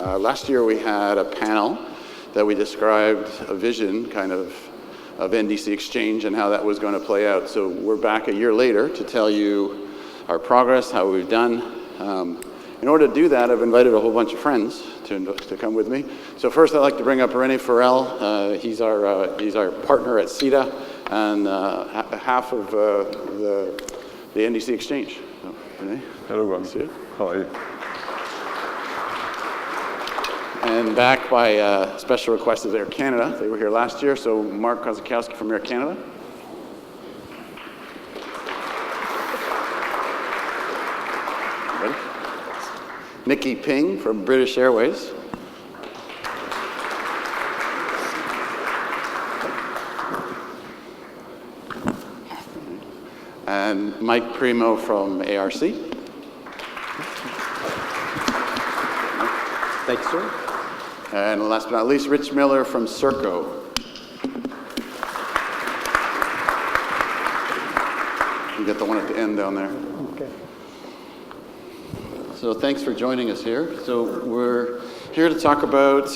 Last year we had a panel that we described a vision kind of NDC Exchange and how that was going to play out. So we're back a year later to tell you our progress, how we've done. In order to do that, I've invited a whole bunch of friends to come with me. So first I'd like to bring up René Farrell. He's our partner at SITA and half of the NDC Exchange. So, René. Hello, Ron. How are you? And back by special request is Air Canada. They were here last year, so Mark Kozakowski from Air Canada. Ready? Nikki Ping from British Airways. And Mike Primo from ARC. Thanks, sir. And last but not least, Rich Miller from Serko. You get the one at the end down there. Okay. So thanks for joining us here. So we're here to talk about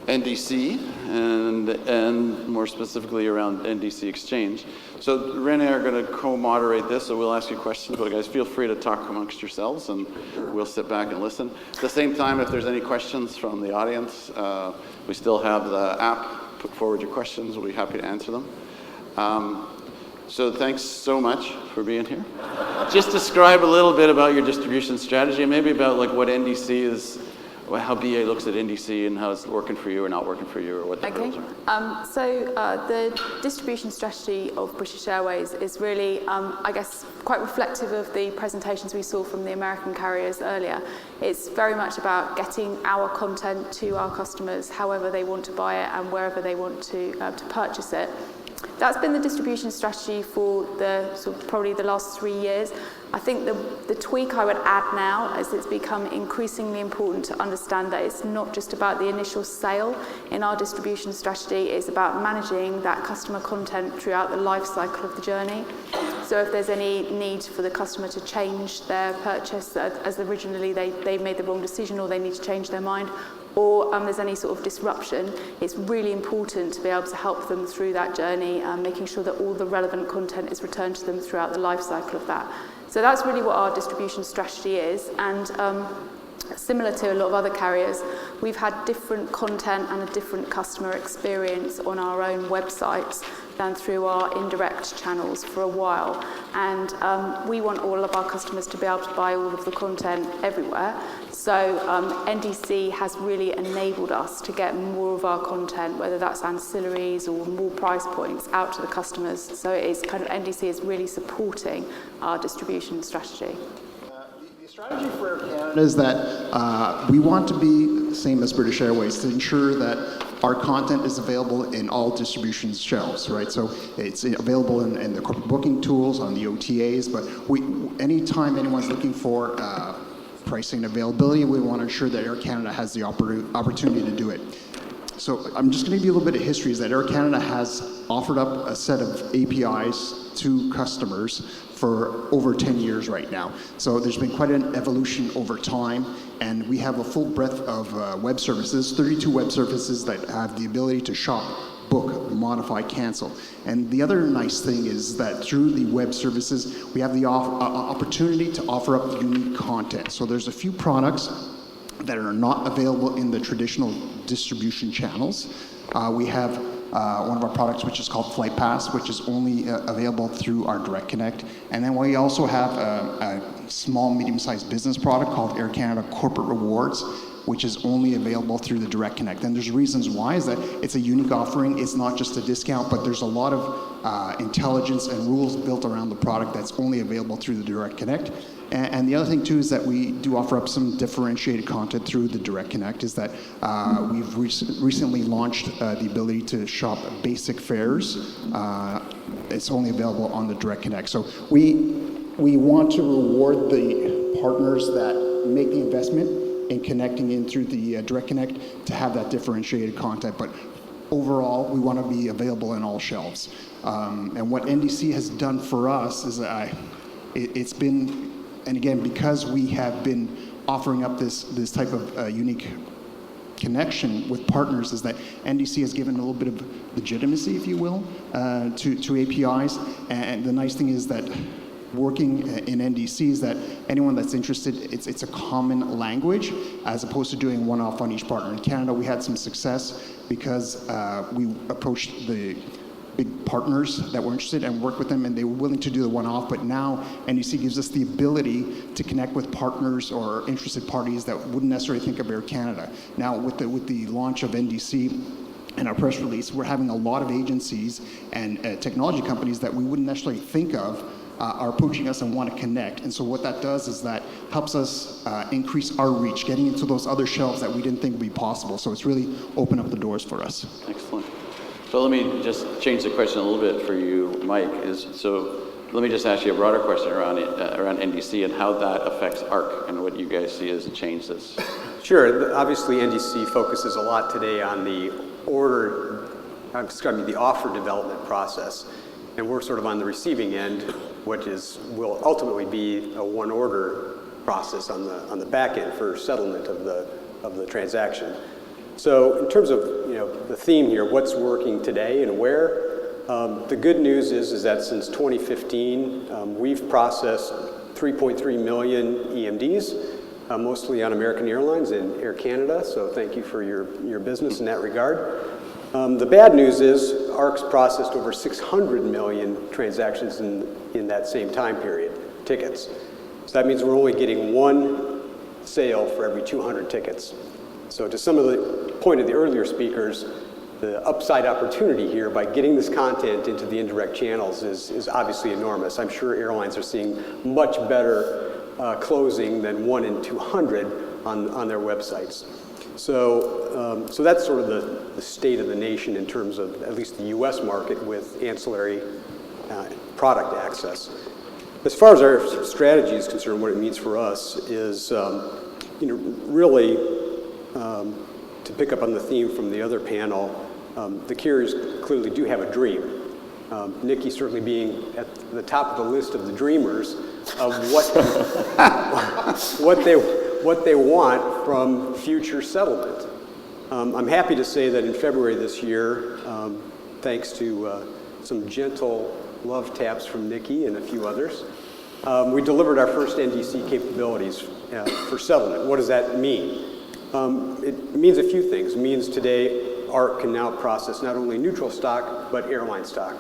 NDC and more specifically around NDC Exchange. So René are going to co-moderate this, so we'll ask you questions, but guys, feel free to talk amongst yourselves and we'll sit back and listen. At the same time, if there's any questions from the audience, we still have the app. Put forward your questions, we'll be happy to answer them. So thanks so much for being here. Just describe a little bit about your distribution strategy and maybe about like what NDC is, how BA looks at NDC and how it's working for you or not working for you or what the rules are. So the distribution strategy of British Airways is really, I guess, quite reflective of the presentations we saw from the American carriers earlier. It's very much about getting our content to our customers however they want to buy it and wherever they want to purchase it. That's been the distribution strategy for probably the last 3 years. I think the tweak I would add now is it's become increasingly important to understand that it's not just about the initial sale in our distribution strategy, it's about managing that customer content throughout the life cycle of the journey. So if there's any need for the customer to change their purchase as originally they made the wrong decision or they need to change their mind, or there's any sort of disruption, it's really important to be able to help them through that journey, making sure that all the relevant content is returned to them throughout the life cycle of that. So that's really what our distribution strategy is, and similar to a lot of other carriers, we've had different content and a different customer experience on our own websites than through our indirect channels for a while. And we want all of our customers to be able to buy all of the content everywhere. So NDC has really enabled us to get more of our content, whether that's ancillaries or more price points, out to the customers. So it's kind of NDC is really supporting our distribution strategy. The strategy for Air Canada is that we want to be the same as British Airways to ensure that our content is available in all distribution shelves, right? So it's available in the corporate booking tools, on the OTAs, but anytime anyone's looking for pricing and availability, we want to ensure that Air Canada has the opportunity to do it. So I'm just going to give you a little bit of history, is that Air Canada has offered up a set of APIs to customers for over 10 years right now. So there's been quite an evolution over time, and we have a full breadth of web services, 32 web services that have the ability to shop, book, modify, cancel. And the other nice thing is that through the web services, we have the opportunity to offer up unique content. So there's a few products that are not available in the traditional distribution channels. We have one of our products which is called Flight Pass, which is only available through our Direct Connect. And then we also have a small, medium-sized business product called Air Canada Corporate Rewards, which is only available through the Direct Connect. And there's reasons why, is that it's a unique offering. It's not just a discount, but there's a lot of intelligence and rules built around the product that's only available through the Direct Connect. And the other thing too is that we do offer up some differentiated content through the Direct Connect, is that we've recently launched the ability to shop basic fares. It's only available on the Direct Connect. So we want to reward the partners that make the investment in connecting in through the Direct Connect to have that differentiated content. But overall, we want to be available in all shelves. And what NDC has done for us is that it's been, and again, because we have been offering up this type of unique connection with partners is that NDC has given a little bit of legitimacy, if you will, to APIs. And the nice thing is that working in NDC is that anyone that's interested, it's a common language as opposed to doing one-off on each partner. In Canada, we had some success because we approached the big partners that were interested and worked with them, and they were willing to do the one-off. But now NDC gives us the ability to connect with partners or interested parties that wouldn't necessarily think of Air Canada. Now, with the launch of NDC and our press release, we're having a lot of agencies and technology companies that we wouldn't necessarily think of are approaching us and want to connect. And so what that does is that helps us increase our reach, getting into those other shelves that we didn't think would be possible. So it's really opened up the doors for us. Excellent. So let me just change the question a little bit for you, Mike. Let me just ask you a broader question around NDC and how that affects ARC and what you guys see as changes. Sure. Obviously, NDC focuses a lot today on the offer development process. And we're sort of on the receiving end, which will ultimately be a one-order process on the back end for settlement of the transaction. So in terms of the theme here, what's working today and where, the good news is that since 2015, we've processed 3.3 million EMDs, mostly on American Airlines and Air Canada. So thank you for your business in that regard. The bad news is ARC's processed over 600 million transactions in that same time period, tickets. So that means we're only getting one sale for every 200 tickets. So to some of the point of the earlier speakers, the upside opportunity here by getting this content into the indirect channels is obviously enormous. I'm sure airlines are seeing much better closing than 1 in 200 on their websites. So that's sort of the state of the nation in terms of at least the U.S. market with ancillary product access. As far as our strategy is concerned, what it means for us is, really to pick up on the theme from the other panel, the carriers clearly do have a dream. Nikki certainly being at the top of the list of the dreamers of what they want from future settlement. I'm happy to say that in February this year, thanks to some gentle love taps from Nikki and a few others, we delivered our first NDC capabilities for settlement. What does that mean? It means a few things. It means today ARC can now process not only neutral stock, but airline stock.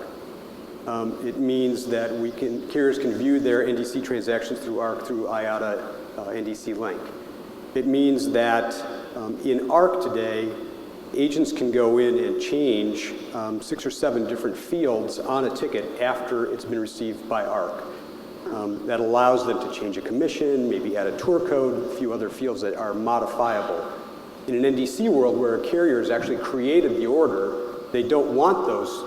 It means that carriers can view their NDC transactions through ARC through IATA NDC link. It means that in ARC today, agents can go in and change 6 or 7 different fields on a ticket after it's been received by ARC. That allows them to change a commission, maybe add a tour code, a few other fields that are modifiable. In an NDC world where a carrier has actually created the order, they don't want those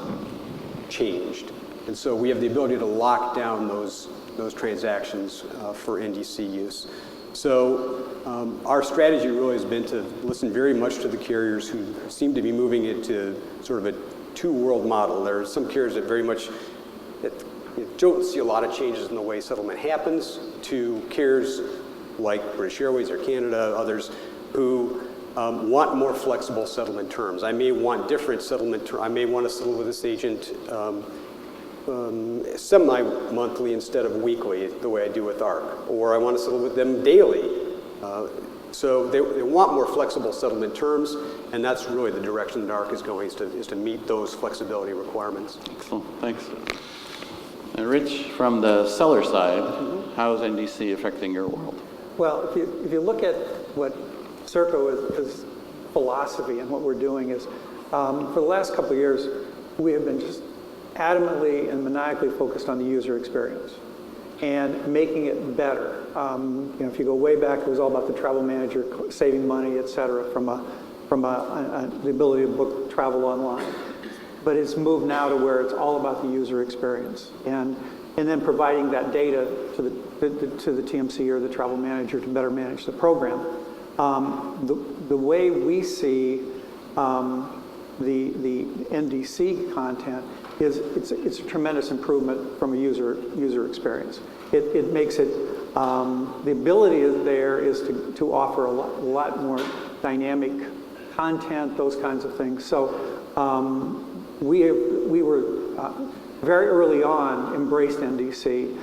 changed. And so we have the ability to lock down those transactions for NDC use. So our strategy really has been to listen very much to the carriers who seem to be moving into sort of a two-world model. There are some carriers that very much don't see a lot of changes in the way settlement happens, to carriers like British Airways or Canada, others who want more flexible settlement terms. I may want different settlement terms. I may want to settle with this agent semi-monthly instead of weekly, the way I do with ARC. Or I want to settle with them daily. So they want more flexible settlement terms, and that's really the direction that ARC is going, is to meet those flexibility requirements. Excellent, thanks. And Rich, from the seller side, how is NDC affecting your world? Well, if you look at what Serko is philosophy and what we're doing is, for the last couple of years, we have been just adamantly and maniacally focused on the user experience and making it better. If you go way back, it was all about the travel manager saving money, et cetera, from the ability to book travel online. But it's moved now to where it's all about the user experience, and then providing that data to the TMC or the travel manager to better manage the program. The way we see the NDC content it's a tremendous improvement from a user experience. It makes it, the ability there is to offer a lot more dynamic content, those kinds of things. So we were very early on embraced NDC,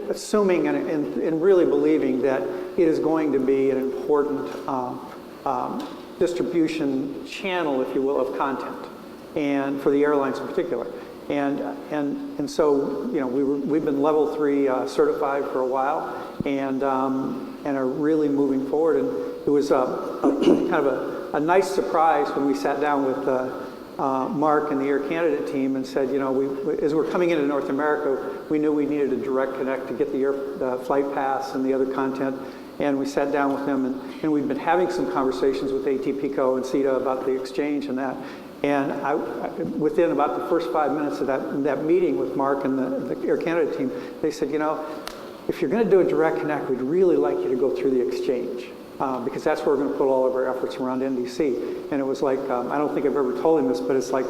assuming and really believing that it is going to be an important distribution channel, if you will, of content, and for the airlines in particular. And so, you know, we've been level 3 certified for a while, and are really moving forward. And it was kind of a nice surprise when we sat down with Mark and the Air Canada team and said, you know, as we're coming into North America, we knew we needed a direct connect to get the flight pass and the other content. And we sat down with them, and we've been having some conversations with ATPCO and SITA about the exchange and that. And within about the first 5 minutes of that meeting with Mark and the Air Canada team, they said, you know, if you're going to do a direct connect, we'd really like you to go through the exchange, because that's where we're going to put all of our efforts around NDC. And it was like, I don't think I've ever told him this, but it's like,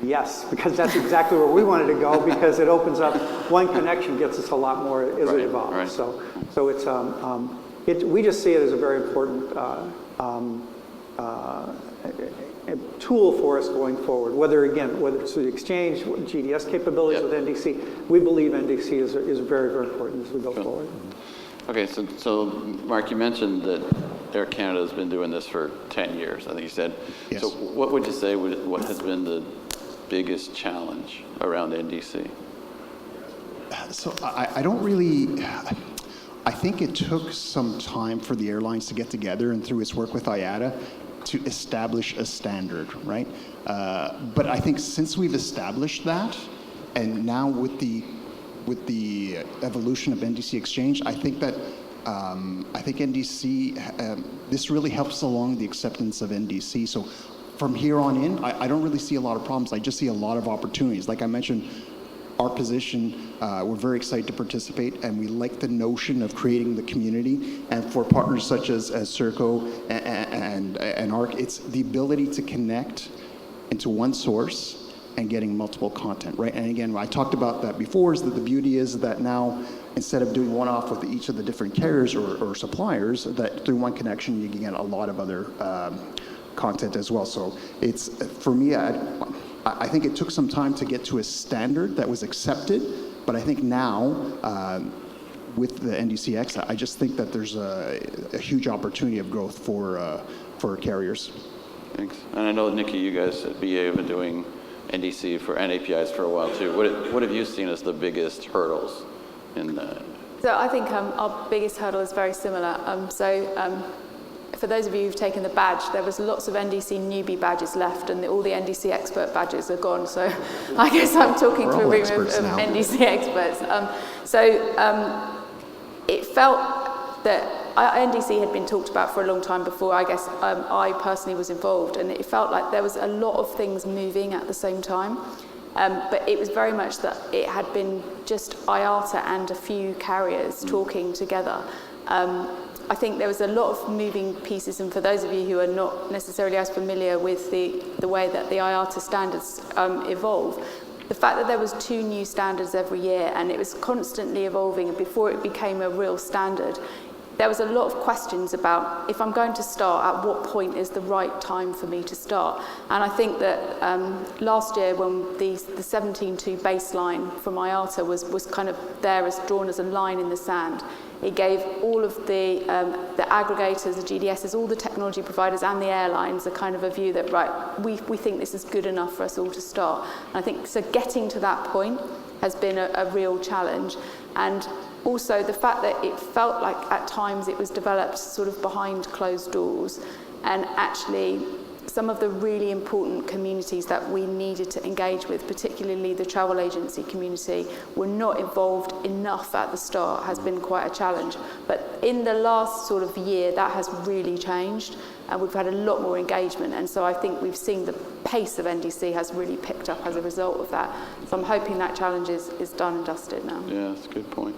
yes, because that's exactly where we wanted to go, because it opens up, one connection gets us a lot more as it evolves. Right. So it's, we just see it as a very important a tool for us going forward, whether it's the exchange, GDS capabilities with NDC. We believe NDC is very, very important as we go forward. Okay, so Mark, you mentioned that Air Canada has been doing this for 10 years, I think you said. Yes. So what would you say what has been the biggest challenge around NDC? So I don't really, I think it took some time for the airlines to get together and through its work with IATA to establish a standard, right? But I think since we've established that, and now with the evolution of NDC Exchange, I think that NDC, this really helps along the acceptance of NDC. So from here on in, I don't really see a lot of problems. I just see a lot of opportunities. Like I mentioned, our position, we're very excited to participate, and we like the notion of creating the community. And for partners such as Serko and ARC, it's the ability to connect into one source and getting multiple content, right? And again, I talked about that before, is that the beauty is that now, instead of doing one-off with each of the different carriers or suppliers, that through one connection, you can get a lot of other content as well. So it's, for me, I think it took some time to get to a standard that was accepted, but I think now, with the NDCX, I just think that there's a huge opportunity of growth for carriers. Thanks. And I know, Nikki, you guys at BA have been doing NDC and APIs for a while too. What have you seen as the biggest hurdles in that? So I think our biggest hurdle is very similar. For those of you who've taken the badge, there was lots of NDC newbie badges left, and all the NDC expert badges are gone. So I guess I'm talking to a room of NDC experts. It felt that NDC had been talked about for a long time before, I guess, I personally was involved, and it felt like there was a lot of things moving at the same time. But it was very much that it had been just IATA and a few carriers talking together. I think there was a lot of moving pieces, and for those of you who are not necessarily as familiar with the way that the IATA standards evolve, the fact that there was 2 new standards every year and it was constantly evolving, and before it became a real standard, there was a lot of questions about, if I'm going to start, at what point is the right time for me to start? And I think that last year, when the 17.2 baseline from IATA was kind of there as drawn as a line in the sand, it gave all of the aggregators, the GDSs, all the technology providers and the airlines a kind of a view that, right, we think this is good enough for us all to start. And I think, so getting to that point has been a real challenge. And also the fact that it felt like at times it was developed sort of behind closed doors, and actually some of the really important communities that we needed to engage with, particularly the travel agency community, were not involved enough at the start, has been quite a challenge. But in the last sort of year, that has really changed, and we've had a lot more engagement. And so I think we've seen the pace of NDC has really picked up as a result of that. So I'm hoping that challenge is done and dusted now. Yeah, that's a good point.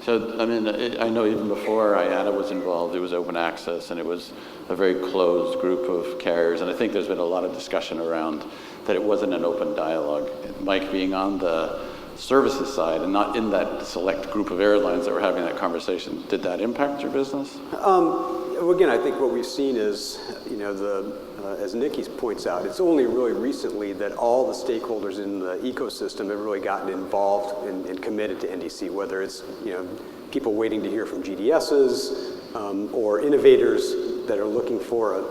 So, I mean, I know even before IATA was involved, it was open access, and it was a very closed group of carriers, and I think there's been a lot of discussion around that it wasn't an open dialogue. Mike, being on the services side and not in that select group of airlines that were having that conversation, did that impact your business? Well, again, I think what we've seen is, you know, as Nikki points out, it's only really recently that all the stakeholders in the ecosystem have really gotten involved and committed to NDC, whether it's, you know, people waiting to hear from GDSs or innovators that are looking for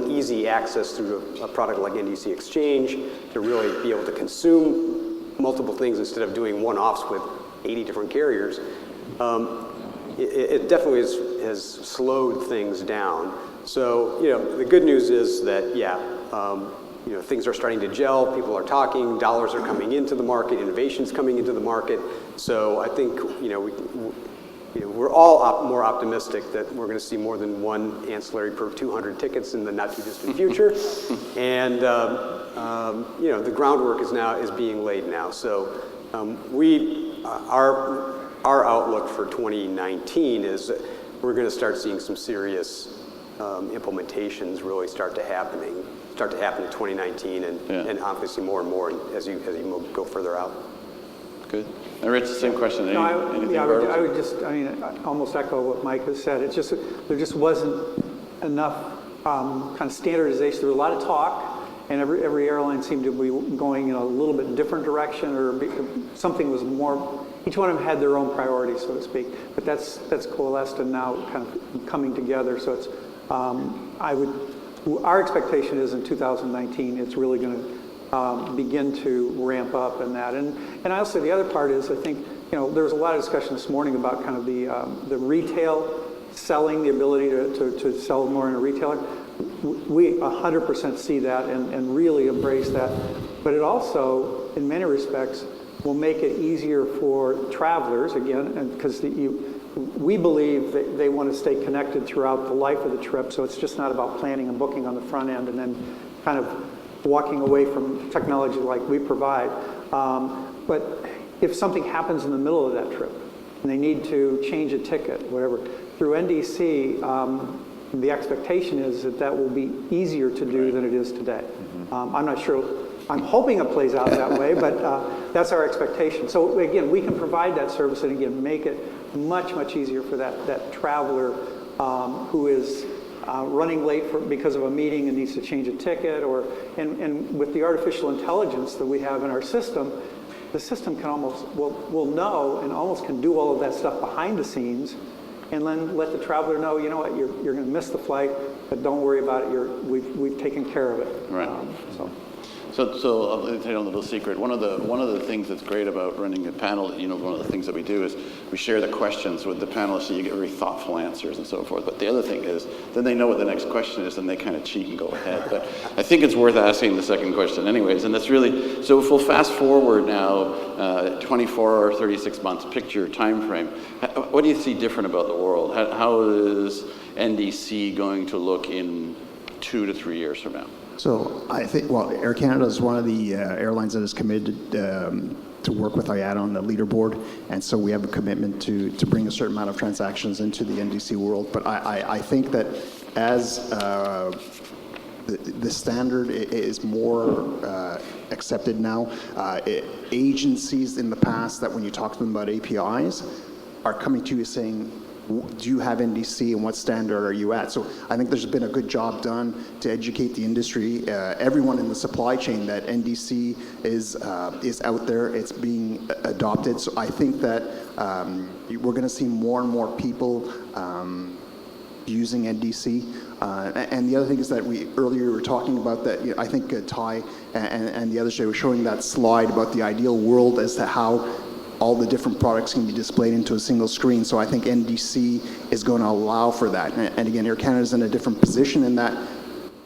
easy access through a product like NDC Exchange to really be able to consume multiple things instead of doing one-offs with 80 different carriers. It definitely has slowed things down. So, you know, the good news is that, yeah, you know, things are starting to gel, people are talking, dollars are coming into the market, innovation's coming into the market. So I think, you know, we're all more optimistic that we're going to see more than one ancillary per 200 tickets in the not too distant future. And, you know, the groundwork is being laid now. So our outlook for 2019 is that we're going to start seeing some serious implementations really start to happen in 2019 and obviously more and more as you go further out. Good. And Rich, the same question. I would almost echo what Mike has said. It's just, there just wasn't enough kind of standardization. There was a lot of talk, and every airline seemed to be going in a little bit different direction, or something was more, each one of them had their own priorities, so to speak. But that's coalesced and now kind of coming together. So it's, our expectation is in 2019, it's really going to begin to ramp up in that. And I also, the other part is, I think, you know, there was a lot of discussion this morning about kind of the retail selling, the ability to sell more in a retailer. We 100% see that and really embrace that. But it also, in many respects, will make it easier for travelers, again, and because we believe that they want to stay connected throughout the life of the trip, so it's just not about planning and booking on the front end and then kind of walking away from technology like we provide. But if something happens in the middle of that trip and they need to change a ticket, whatever, through NDC, the expectation is that will be easier to do than it is today. I'm not sure. I'm hoping it plays out that way, but that's our expectation. So again, we can provide that service and again, make it much, much easier for that traveler who is running late because of a meeting and needs to change a ticket, and with the artificial intelligence that we have in our system, the system can will know and almost can do all of that stuff behind the scenes, and then let the traveler know, you know what, you're going to miss the flight, but don't worry about it. We've taken care of it. Right. So I'll tell you a little secret. One of the things that's great about running a panel, you know, one of the things that we do is we share the questions with the panelists, so you get very thoughtful answers and so forth. But the other thing is, then they know what the next question is, and they kind of cheat and go ahead. But I think it's worth asking the second question anyways. And that's really, so if we'll fast forward now, 24 or 36 months, pick your time frame. What do you see different about the world? How is NDC going to look in 2 to 3 years from now? So I think, well, Air Canada is one of the airlines that is committed to work with IATA on the leaderboard, and so we have a commitment to bring a certain amount of transactions into the NDC world. But I think that as the standard is more accepted now, agencies in the past that when you talk to them about APIs are coming to you saying, do you have NDC and what standard are you at? So I think there's been a good job done to educate the industry, everyone in the supply chain, that NDC is out there, it's being adopted. So I think that we're going to see more and more people using NDC. And the other thing is that earlier we were talking about that, you know, I think Ty and the others were showing that slide about the ideal world as to how all the different products can be displayed into a single screen. So I think NDC is going to allow for that. And again, Air Canada is in a different position in that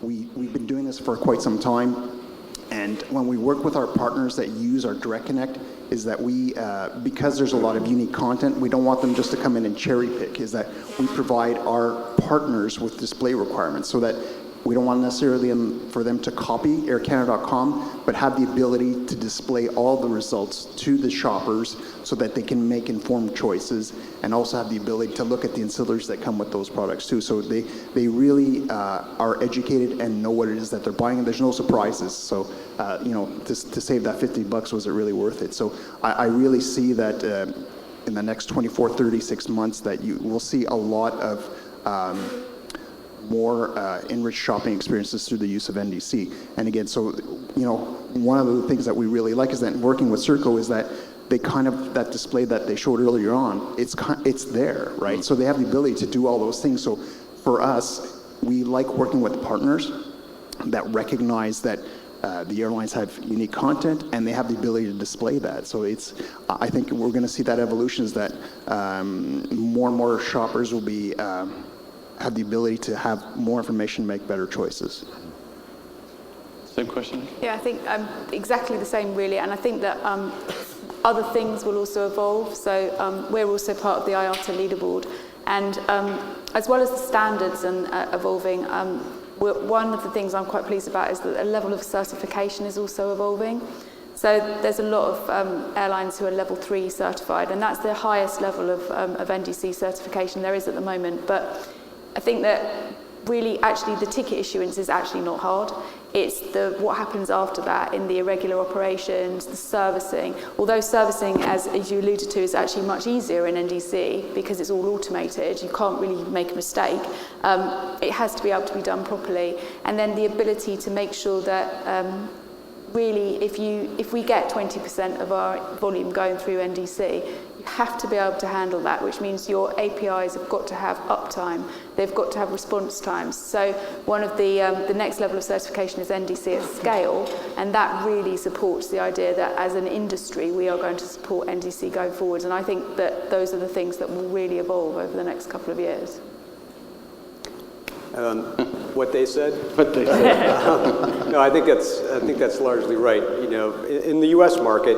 we've been doing this for quite some time. And when we work with our partners that use our Direct Connect, is that we, because there's a lot of unique content, we don't want them just to come in and cherry pick, is that we provide our partners with display requirements so that we don't want necessarily for them to copy aircanada.com, but have the ability to display all the results to the shoppers so that they can make informed choices, and also have the ability to look at the ancillaries that come with those products too. So they really are educated and know what it is that they're buying, and there's no surprises. So, to save that $50, was it really worth it? So I really see that in the next 24, 36 months that you will see a lot of more enriched shopping experiences through the use of NDC. And again, so, one of the things that we really like is that working with Serko is that they that display that they showed earlier on, it's there, right? So they have the ability to do all those things. So for us, we like working with partners that recognize that the airlines have unique content and they have the ability to display that. So I think we're going to see that evolution is that more and more shoppers will be have the ability to have more information, make better choices. Same question? Yeah, I think exactly the same, really. And I think that other things will also evolve. So we're also part of the IATA leaderboard. And as well as the standards and evolving, one of the things I'm quite pleased about is that the level of certification is also evolving. So there's a lot of airlines who are level 3 certified, and that's the highest level of NDC certification there is at the moment. But I think that really actually the ticket issuance is actually not hard. It's what happens after that in the irregular operations, the servicing. Although servicing, as you alluded to, is actually much easier in NDC because it's all automated, you can't really make a mistake. It has to be able to be done properly. And then the ability to make sure that really if we get 20% of our volume going through NDC, you have to be able to handle that, which means your APIs have got to have uptime, they've got to have response times. So one of the next level of certification is NDC at scale, and that really supports the idea that as an industry we are going to support NDC going forward, and I think that those are the things that will really evolve over the next couple of years. What they said? What they said. No, I think that's largely right. In the U.S. market,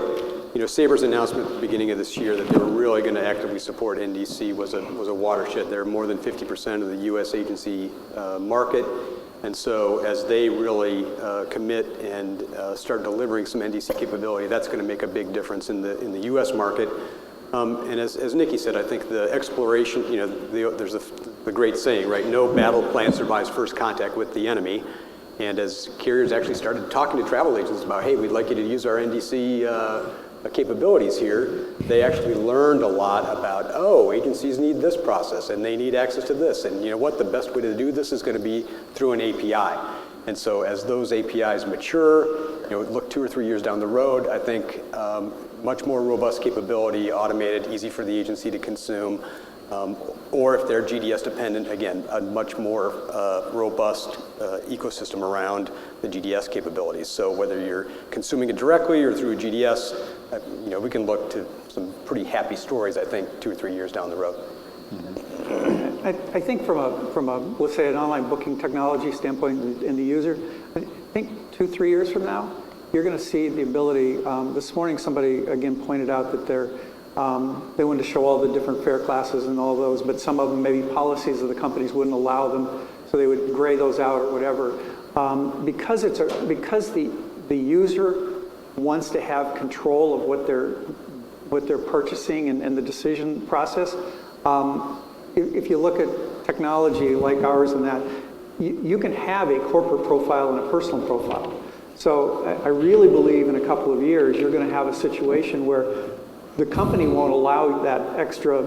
Saber's announcement at the beginning of this year that they were really going to actively support NDC was a watershed. They're more than 50% of the U.S. agency market, and so as they really commit and start delivering some NDC capability, that's going to make a big difference in the U.S. market. And as Nikki said, I think the exploration, there's the great saying, right? No battle plan survives first contact with the enemy. And as carriers actually started talking to travel agents about, hey, we'd like you to use our NDC capabilities here, they actually learned a lot about, agencies need this process and they need access to this. And you know what? The best way to do this is going to be through an API. And so as those APIs mature, look 2 or 3 years down the road, I think much more robust capability, automated, easy for the agency to consume, or if they're GDS dependent, again, a much more robust ecosystem around the GDS capabilities. So whether you're consuming it directly or through a GDS, we can look to some pretty happy stories, I think, 2 or 3 years down the road. I think from a let's say an online booking technology standpoint in the user, I think 2-3 years from now, you're going to see the ability. This morning, somebody again pointed out that they wanted to show all the different fare classes and all those, but some of them, maybe policies of the companies wouldn't allow them, so they would gray those out or whatever. Because the user wants to have control of what they're purchasing and the decision process. If you look at technology like ours and that, you can have a corporate profile and a personal profile. So I really believe in a couple of years you're going to have a situation where the company won't allow that extra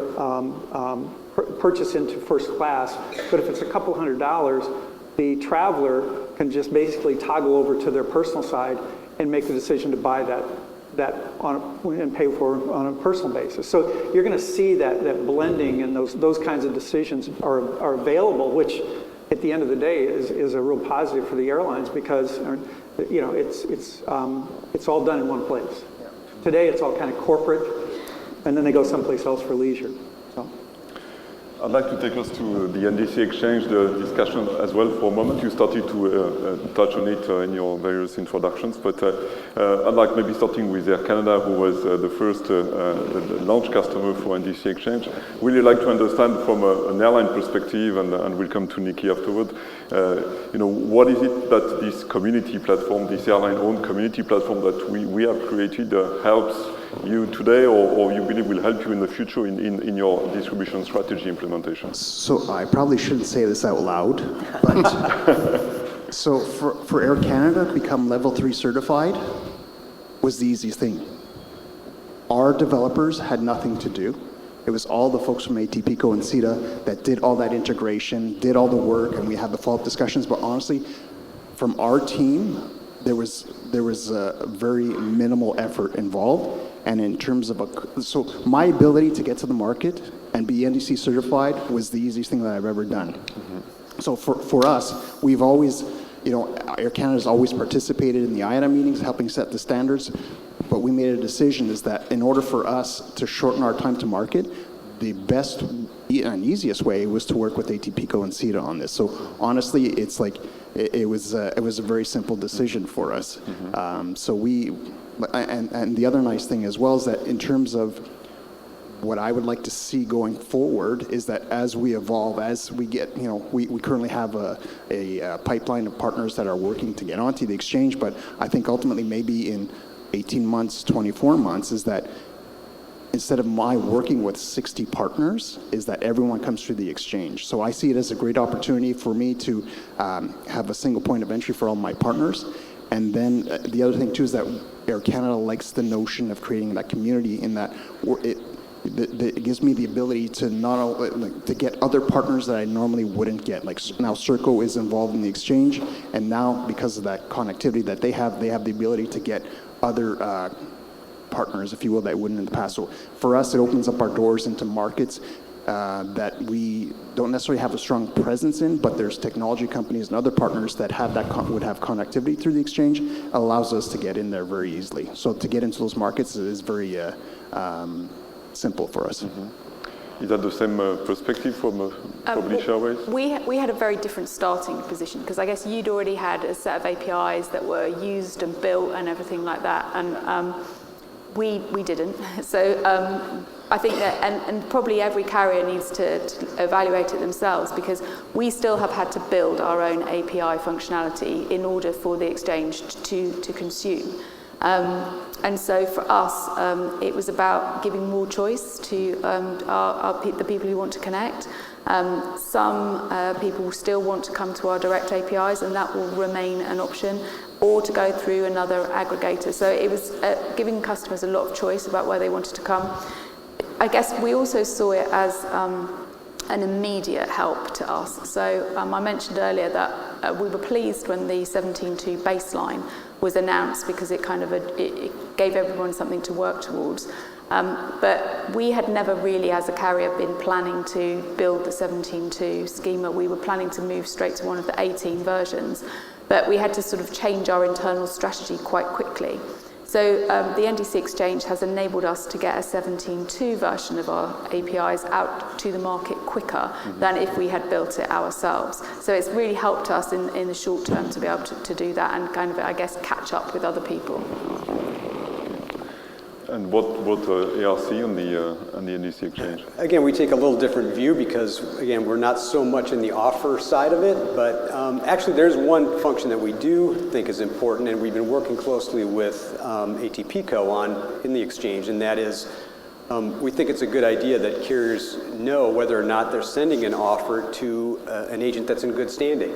purchase into first class, but if it's a couple $100, the traveler can just basically toggle over to their personal side and make the decision to buy that and pay for it on a personal basis. So you're going to see that blending and those kinds of decisions are available, which at the end of the day is a real positive for the airlines because it's all done in one place. Today it's all kind of corporate, and then they go someplace else for leisure. So. I'd like to take us to the NDC exchange, the discussion as well for a moment. You started to touch on it in your various introductions, but I'd like maybe starting with Air Canada, who was the first launch customer for NDC exchange. Really like to understand from an airline perspective, and we'll come to Nikki afterward, what is it that this community platform, this airline-owned community platform that we have created helps you today, or you believe will help you in the future in your distribution strategy implementation? So I probably shouldn't say this out loud, but so for Air Canada to become level 3 certified was the easiest thing. Our developers had nothing to do. It was all the folks from ATPCO and SITA that did all that integration, did all the work, and we had the follow-up discussions. But honestly, from our team, there was a very minimal effort involved. And in terms of so my ability to get to the market and be NDC certified was the easiest thing that I've ever done. Mm-hmm. So for us, we've always, Air Canada's always participated in the IATA meetings, helping set the standards. But we made a decision is that in order for us to shorten our time to market, the best and easiest way was to work with ATPCO and SITA on this. So honestly, it's like it was a very simple decision for us. Mm-hmm. So we. And the other nice thing as well is that in terms of what I would like to see going forward is that as we evolve, as we get, we currently have a pipeline of partners that are working to get onto the exchange, but I think ultimately maybe in 18 months, 24 months is that instead of my working with 60 partners, is that everyone comes through the exchange. So I see it as a great opportunity for me to have a single point of entry for all my partners. And then the other thing too is that Air Canada likes the notion of creating that community in that it gives me the ability to not only to get other partners that I normally wouldn't get. Like now Serko is involved in the exchange, and now because of that connectivity that they have the ability to get other partners, if you will, that wouldn't in the past. So for us, it opens up our doors into markets that we don't necessarily have a strong presence in, but there's technology companies and other partners that have would have connectivity through the exchange. It allows us to get in there very easily. So to get into those markets is very simple for us. Mm-hmm. Is that the same perspective from British Airways? We had a very different starting position because I guess you'd already had a set of APIs that were used and built and everything like that, and we didn't. So I think that, and probably every carrier needs to evaluate it themselves because we still have had to build our own API functionality in order for the exchange to consume. And so for us, it was about giving more choice to the people who want to connect. Some people still want to come to our direct APIs, and that will remain an option, or to go through another aggregator. So it was giving customers a lot of choice about where they wanted to come. I guess we also saw it as an immediate help to us. So I mentioned earlier that we were pleased when the 17.2 baseline was announced because it kind of it gave everyone something to work towards. But we had never really, as a carrier, been planning to build the 17.2 schema. We were planning to move straight to one of the 18 versions, but we had to sort of change our internal strategy quite quickly. So the NDC exchange has enabled us to get a 17.2 version of our APIs out to the market quicker than if we had built it ourselves. So it's really helped us in the short term to be able to do that and kind of, I guess, catch up with other people. And what ARC on the NDC exchange? Again, we take a little different view because, again, we're not so much in the offer side of it, but actually there's one function that we do think is important, and we've been working closely with ATPCO on in the exchange, and that is we think it's a good idea that carriers know whether or not they're sending an offer to an agent that's in good standing.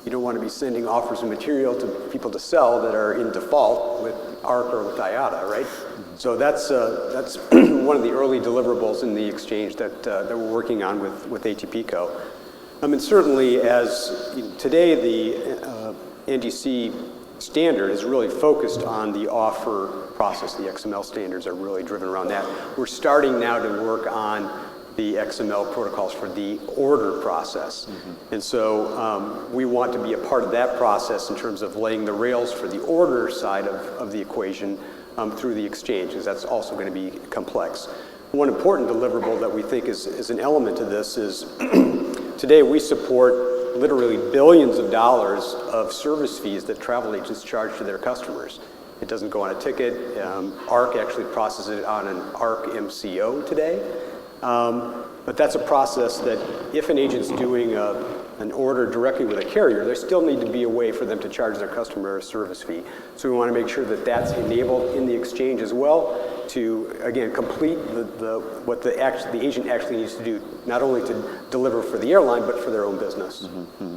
You don't want to be sending offers of material to people to sell that are in default with ARC or with IATA, right? So that's one of the early deliverables in the exchange that we're working on with ATPCO. And certainly as today the NDC standard is really focused on the offer process. The XML standards are really driven around that. We're starting now to work on the XML protocols for the order process. And so we want to be a part of that process in terms of laying the rails for the order side of the equation through the exchange, because that's also going to be complex. one important deliverable that we think is an element to this is today we support literally billions of dollars of service fees that travel agents charge to their customers. It doesn't go on a ticket. ARC actually processes it on an ARC MCO today. But that's a process that if an agent's doing an order directly with a carrier, there still need to be a way for them to charge their customer a service fee. So we want to make sure that that's enabled in the exchange as well to, again, complete what the agent actually needs to do, not only to deliver for the airline, but for their own business. Mm-hmm.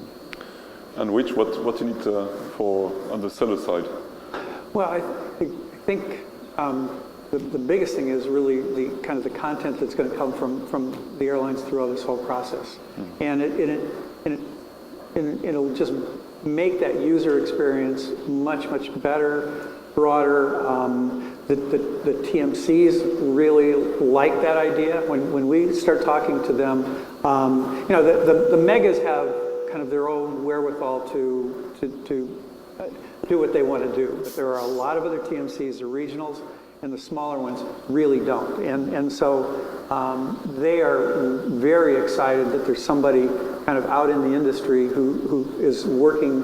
And what you need for on the seller side? Well, I think the biggest thing is really the kind of the content that's going to come from the airlines throughout this whole process, and it'll just make that user experience much you broader. The TMCs really like that idea. When we start talking to them, you know, the megas have kind of their own wherewithal to do what they want to do. But there are a lot of other TMCs, the regionals, and the smaller ones really don't. And so they are very excited that there's somebody kind of out in the industry who is working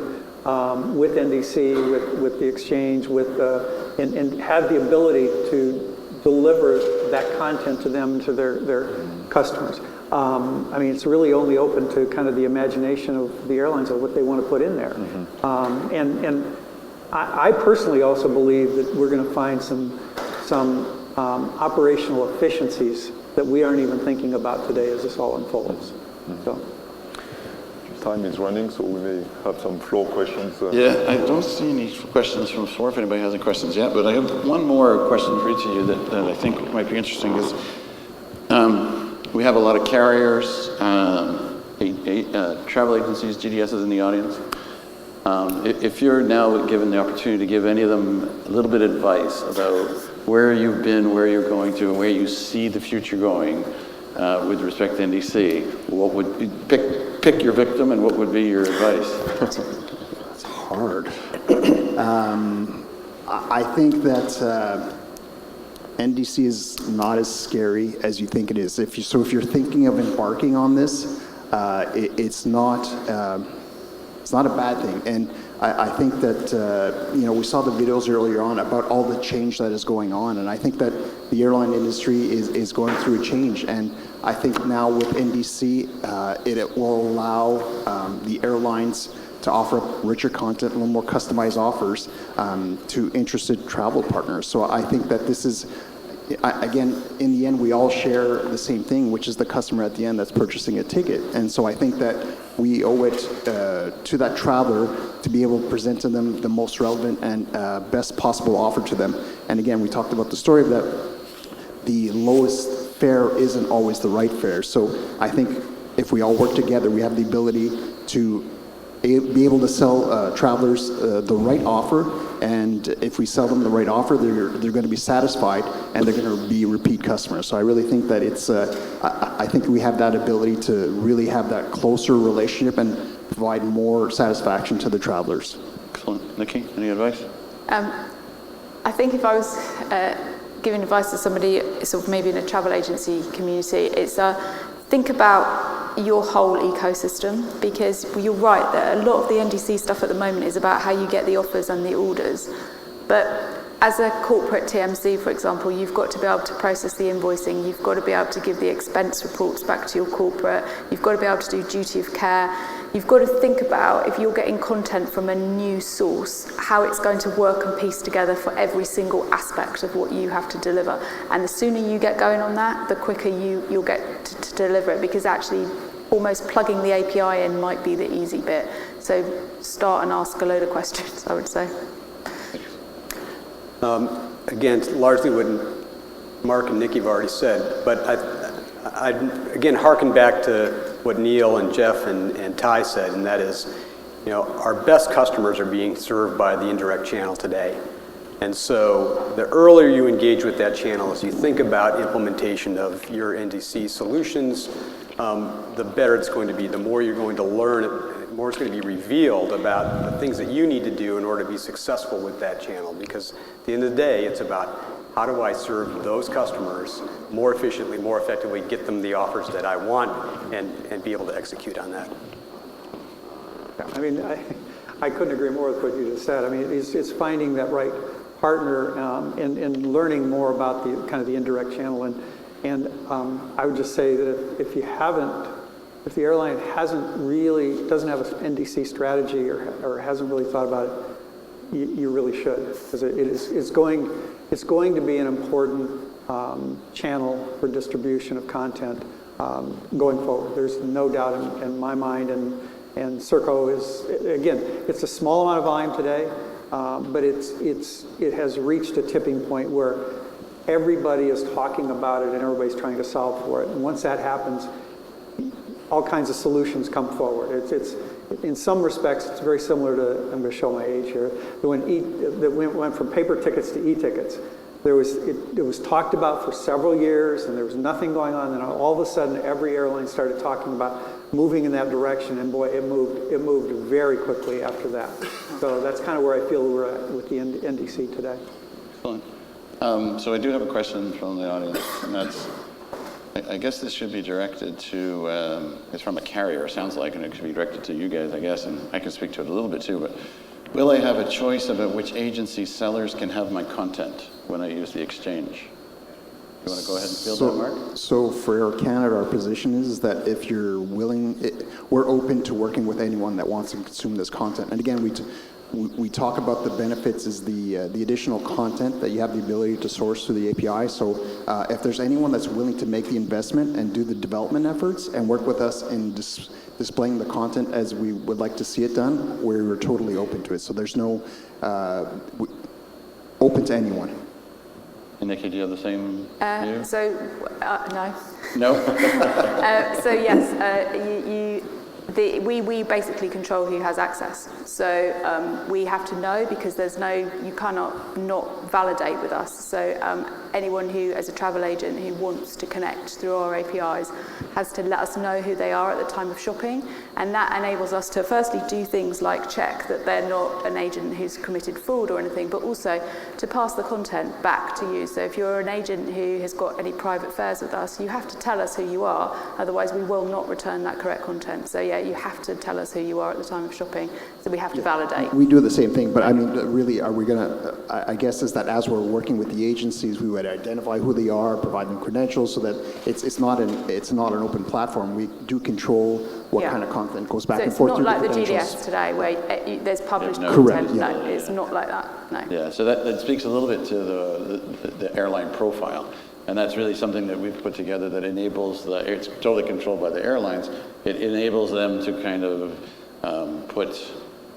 with NDC, with the exchange, and have the ability to deliver that content to them, to their customers. I mean, it's really only open to kind of the imagination of the airlines of what they want to put in there. And I personally also believe that we're going to find some operational efficiencies that we aren't even thinking about today as this all unfolds. So. Time is running, so we may have some floor questions. Yeah, I don't see any questions from the floor if anybody has any questions yet, but I have one more question for each of you that I think might be interesting is we have a lot of carriers, travel agencies, GDSs in the audience. If you're now given the opportunity to give any of them a little bit of advice about where you've been, where you're going to, and where you see the future going with respect to NDC, what would you pick your victim, and what would be your advice? It's hard. I think that NDC is not as scary as you think it is. If you're thinking of embarking on this, it's not a bad thing. And I think that, you know, we saw the videos earlier on about all the change that is going on. And I think that the airline industry is going through a change. And I think now with NDC, it will allow the airlines to offer richer content, a little more customized offers to interested travel partners. So I think that this is, again, in the end, we all share the same thing, which is the customer at the end that's purchasing a ticket. And so I think that we owe it to that traveler to be able to present to them the most relevant and best possible offer to them. And again, we talked about the story of that the lowest fare isn't always the right fare. So I think if we all work together, we have the ability to be able to sell travelers the right offer, and if we sell them the right offer, they're going to be satisfied and they're going to be repeat customers. So I really think that it's I think we have that ability to really have that closer relationship and provide more satisfaction to the travelers. Excellent. Nikki, any advice? I think if I was giving advice to somebody sort of maybe in a travel agency community, it's think about your whole ecosystem, because you're right that a lot of the NDC stuff at the moment is about how you get the offers and the orders. But as a corporate TMC, for example, you've got to be able to process the invoicing, you've got to be able to give the expense reports back to your corporate, you've got to be able to do duty of care, you've got to think about, if you're getting content from a new source, how it's going to work and piece together for every single aspect of what you have to deliver. And the sooner you get going on that, the quicker you'll get to deliver it, because actually almost plugging the API in might be the easy bit. So start and ask a load of questions, I would say. Again, largely what Mark and Nikki have already said, but I'd again harken back to what Neil and Jeff and Ty said, and that is, you know, our best customers are being served by the indirect channel today. And so the earlier you engage with that channel, as you think about implementation of your NDC solutions, the better it's going to be. The more you're going to learn, the more it's going to be revealed about the things that you need to do in order to be successful with that channel. Because at the end of the day, it's about How do I serve those customers more efficiently, more effectively, get them the offers that I want, and be able to execute on that? I mean, I couldn't agree more with what you just said. I mean, it's finding that right partner and learning more about the kind of the indirect channel. And I would just say that if the airline doesn't have an NDC strategy or hasn't really thought about it, you really should, because it's going to be an important channel for distribution of content going forward. There's no doubt in my mind, and Serko is, again, it's a small amount of volume today, but it has reached a tipping point where everybody is talking about it and everybody's trying to solve for it. And once that happens, all kinds of solutions come forward. It's in some respects, it's very similar to, I'm going to show my age here, that went from paper tickets to e-tickets. It was talked about for several years, and there was nothing going on, and all of a sudden, every airline started talking about moving in that direction, and boy, it moved very quickly after that. So that's kind of where I feel we're at with the NDC today. Excellent. So I do have a question from the audience, and that's, I guess this should be directed to, it's from a carrier, sounds like, and it should be directed to you guys, I guess, and I can speak to it a little bit too, but will I have a choice about which agency sellers can have my content when I use the exchange? You want to go ahead and field that, Mark? So for Air Canada, our position is that if you're willing, we're open to working with anyone that wants to consume this content. And again, we talk about the benefits is the additional content that you have the ability to source through the API. So if there's anyone that's willing to make the investment and do the development efforts and work with us in displaying the content as we would like to see it done, we're totally open to it. So there's no open to anyone. And Nikki, do you have the same view? No. No? So yes, we basically control who has access. So we have to know, because you cannot not validate with us. So anyone who, as a travel agent, who wants to connect through our APIs has to let us know who they are at the time of shopping. And that enables us to firstly do things like check that they're not an agent who's committed fraud or anything, but also to pass the content back to you. So if you're an agent who has got any private fares with us, you have to tell us who you are, otherwise we will not return that correct content. So yeah, you have to tell us who you are at the time of shopping, so we have to validate. We do the same thing, but I mean, really, are we going to, I guess is that as we're working with the agencies, we would identify who they are, provide them credentials, so that it's not an open platform. We do control what kind of content goes back and forth. So it's not like the GDS today, where there's published content. Correct, yeah. No, it's not like that, no. Yeah, so that speaks a little bit to the airline profile. And that's really something that we've put together that enables it's totally controlled by the airlines. It enables them to kind of put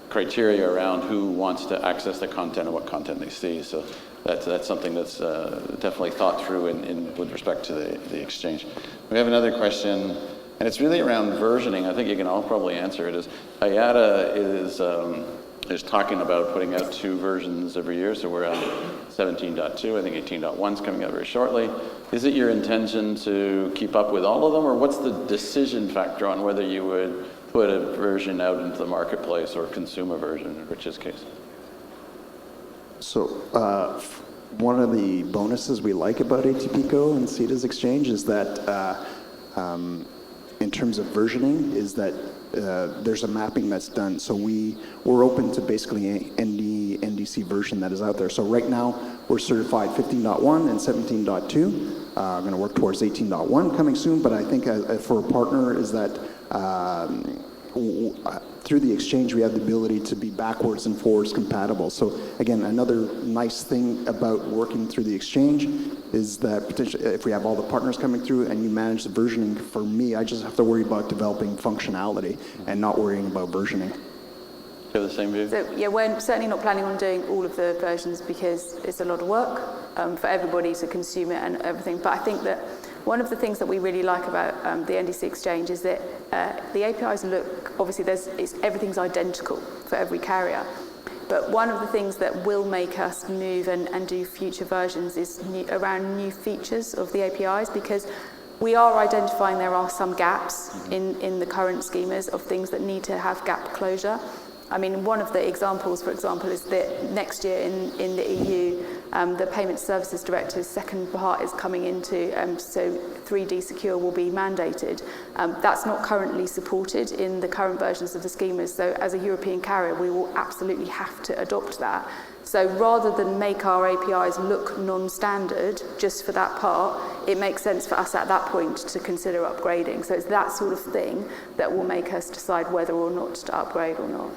criteria around who wants to access the content and what content they see. So that's something that's definitely thought through with respect to the exchange. We have another question, and it's really around versioning. I think you can all probably answer it. IATA is talking about putting out 2 versions every year, so we're on 17.2. I think 18.1 is coming out very shortly. Is it your intention to keep up with all of them, or what's the decision factor on whether you would put a version out into the marketplace or consume a version, in Rich's case? So one of the bonuses we like about ATPCO and SITA's exchange is that in terms of versioning is that there's a mapping that's done. So we're open to basically any NDC version that is out there. So right now we're certified 15.1 and 17.2. I'm going to work towards 18.1 coming soon, but I think for a partner is that through the exchange we have the ability to be backwards and forwards compatible. So again, another nice thing about working through the exchange is that potentially if we have all the partners coming through and you manage the versioning, for me, I just have to worry about developing functionality and not worrying about versioning. Do you have the same view? So yeah, we're certainly not planning on doing all of the versions because it's a lot of work for everybody to consume it and everything. But I think that one of the things that we really like about the NDC exchange is that the APIs obviously everything's identical for every carrier. But one of the things that will make us move and do future versions is around new features of the APIs, because we are identifying there are some gaps in the current schemas of things that need to have gap closure. I mean, one of the examples, for example, is that next year in the EU, The Payment Services Directive's second part is coming into, so 3D Secure will be mandated. That's not currently supported in the current versions of the schemas, so as a European carrier, we will absolutely have to adopt that. So rather than make our APIs look non-standard just for that part, it makes sense for us at that point to consider upgrading. So it's that sort of thing that will make us decide whether or not to upgrade or not.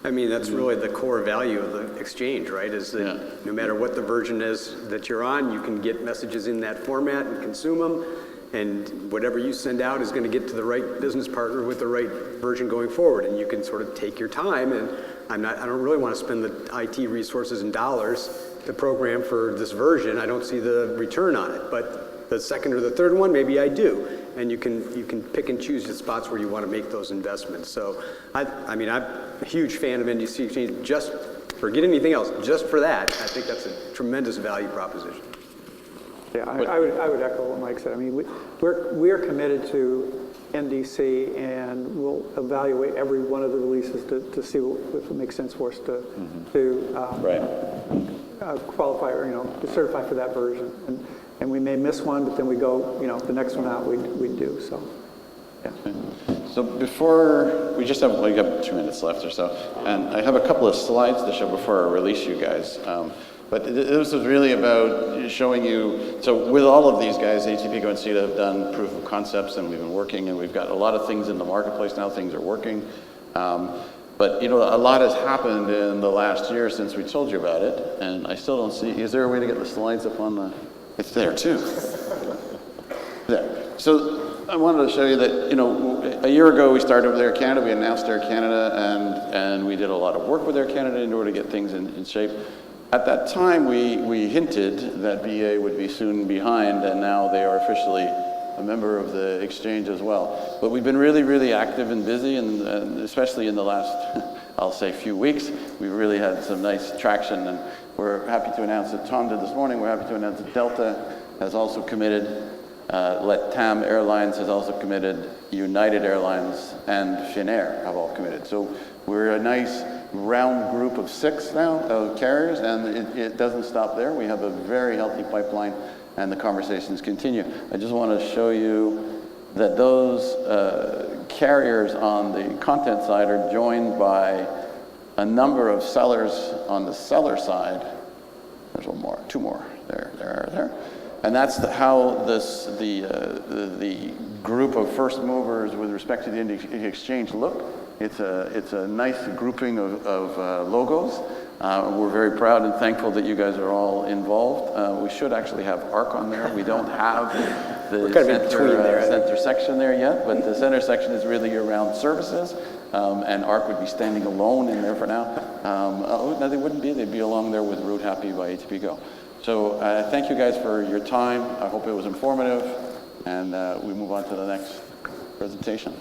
I mean, that's really the core value of the exchange, right? Is that no matter what the version is that you're on, you can get messages in that format and consume them. And whatever you send out is going to get to the right business partner with the right version going forward. And you can sort of take your time. And I don't really want to spend the IT resources and dollars to program for this version. I don't see the return on it. But the second or the third one, maybe I do. And you can pick and choose the spots where you want to make those investments. So I mean, I'm a huge fan of NDC Exchange. Just forget anything else. Just for that, I think that's a tremendous value proposition. Yeah, I would echo what Mike said. I mean, we're committed to NDC, and we'll evaluate every one of the releases to see if it makes sense for us to qualify or to certify for that version. And we may miss one, but then we go, the next one out we do. So, yeah. So before, we just have, we got 2 minutes left or so, and I have a couple of slides to show before I release you guys. But this is really about showing you, so with all of these guys, ATPCO and SITA have done proof of concepts, and we've been working, and we've got a lot of things in the marketplace now, things are working. But a lot has happened in the last year since we told you about it, and I still don't see, is there a way to get the slides up on the, it's there too. There. So I wanted to show you that, a year ago we started with Air Canada, we announced Air Canada, and we did a lot of work with Air Canada in order to get things in shape. At that time, we hinted that BA would be soon behind, and now they are officially a member of the exchange as well. But we've been really, really active and busy, and especially in the last, I'll say, few weeks, we've really had some nice traction, and we're happy to announce that Tom did this morning, we're happy to announce that Delta has also committed, LATAM Airlines has also committed, United Airlines and Finnair have all committed. So we're a nice round group of 6 now of carriers, and it doesn't stop there. We have a very healthy pipeline, and the conversations continue. I just want to show you that those carriers on the content side are joined by a number of sellers on the seller side. There's one more, 2 more. There. And that's how the group of first movers with respect to the exchange look. It's a nice grouping of logos. We're very proud and thankful that you guys are all involved. We should actually have ARC on there. We don't have the center section there yet, but the center section is really around services, and ARC would be standing alone in there for now. No, they wouldn't be. They'd be along there with Route Happy by ATPCO. So thank you guys for your time. I hope it was informative, and we move on to the next presentation.